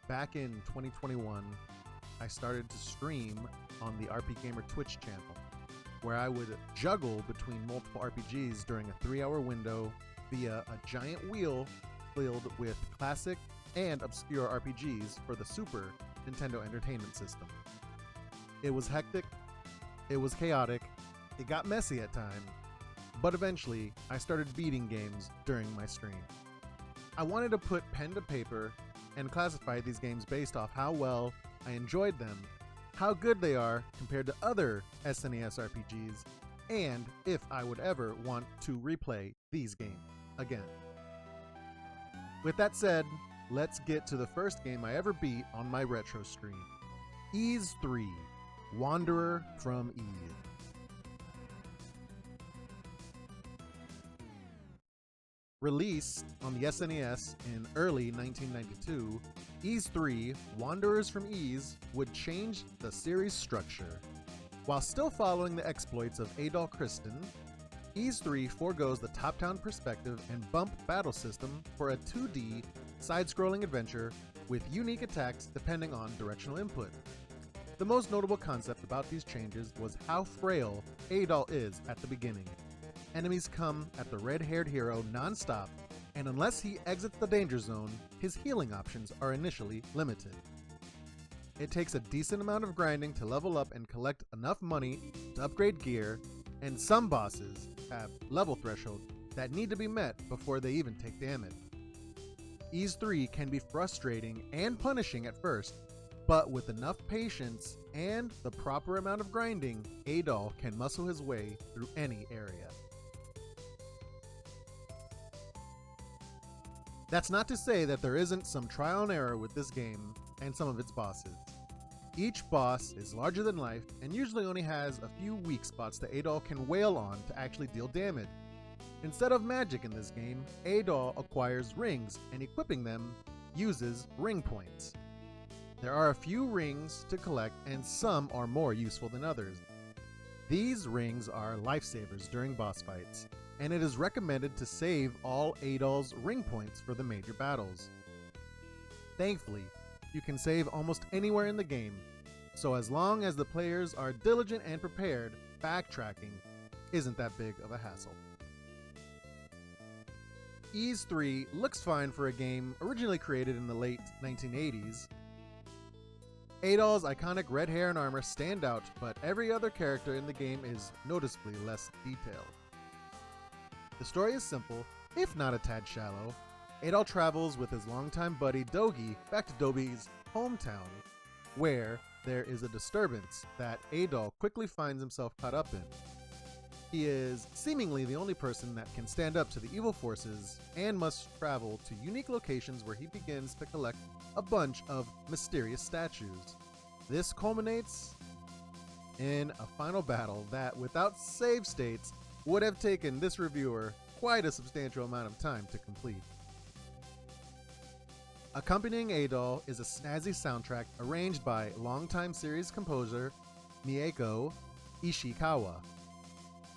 back in 2021, I started to stream on the RP Gamer Twitch channel, where I would juggle between multiple RPGs during a 3-hour window via a giant wheel filled with classic and obscure RPGs for the Super Nintendo Entertainment System. It was hectic, it was chaotic, it got messy at times, but eventually I started beating games during my stream. I wanted to put pen to paper and classify these games based off how well I enjoyed them, how good they are compared to other SNES RPGs, and if I would ever want to replay these games again. With that said, let's get to the first game I ever beat on my retro stream. Ys 3, Wanderer from Ys. Released on the SNES in early 1992, Ys 3, Wanderers from Ys would change the series structure. While still following the exploits of Adol Christen, Ys 3 forgoes the top-down perspective and bump battle system for a 2D side-scrolling adventure with unique attacks depending on directional input. The most notable concept about these changes was how frail Adol is at the beginning. Enemies come at the red-haired hero non-stop, and unless he exits the danger zone, his healing options are initially limited. It takes a decent amount of grinding to level up and collect enough money to upgrade gear, and some bosses have level thresholds that need to be met before they even take damage. Ys 3 can be frustrating and punishing at first, but with enough patience and the proper amount of grinding, Adol can muscle his way through any area. That's not to say that there isn't some trial and error with this game and some of its bosses. Each boss is larger than life and usually only has a few weak spots that Adol can wail on to actually deal damage. Instead of magic in this game, Adol acquires rings and equipping them uses ring points. There are a few rings to collect and some are more useful than others. These rings are lifesavers during boss fights, and it is recommended to save all Adol's ring points for the major battles. Thankfully, you can save almost anywhere in the game, so as long as the players are diligent and prepared, backtracking isn't that big of a hassle. Ys 3 looks fine for a game originally created in the late 1980s. Adol's iconic red hair and armor stand out, but every other character in the game is noticeably less detailed. The story is simple, if not a tad shallow. Adol travels with his longtime buddy Dogi back to Dobi's hometown, where there is a disturbance that Adol quickly finds himself caught up in. He is seemingly the only person that can stand up to the evil forces and must travel to unique locations where he begins to collect a bunch of mysterious statues. This culminates in a final battle that, without save states, would have taken this reviewer quite a substantial amount of time to complete. Accompanying Adol is a snazzy soundtrack arranged by longtime series composer Mieko Ishikawa.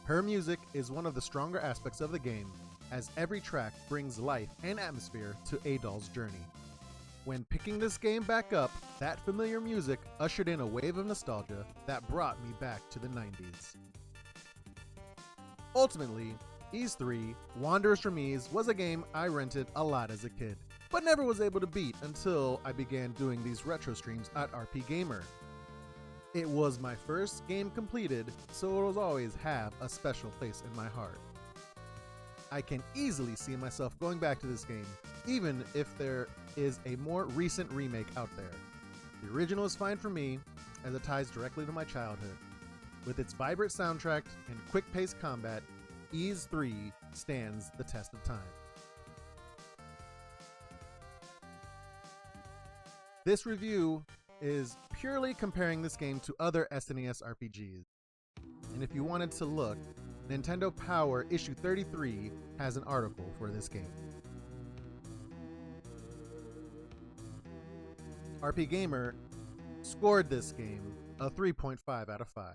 Her music is one of the stronger aspects of the game, as every track brings life and atmosphere to Adol's journey. When picking this game back up, that familiar music ushered in a wave of nostalgia that brought me back to the 90s. Ultimately, Ys 3, Wanderers from Ys was a game I rented a lot as a kid, but never was able to beat until I began doing these retro streams at RP Gamer. It was my first game completed, so it will always have a special place in my heart. I can easily see myself going back to this game, even if there is a more recent remake out there. The original is fine for me, as it ties directly to my childhood. With its vibrant soundtrack and quick-paced combat, Ys 3 stands the test of time. This review is purely comparing this game to other SNES RPGs. And if you wanted to look, Nintendo Power issue 33 has an article for this game. RP Gamer scored this game a 3.5 out of 5.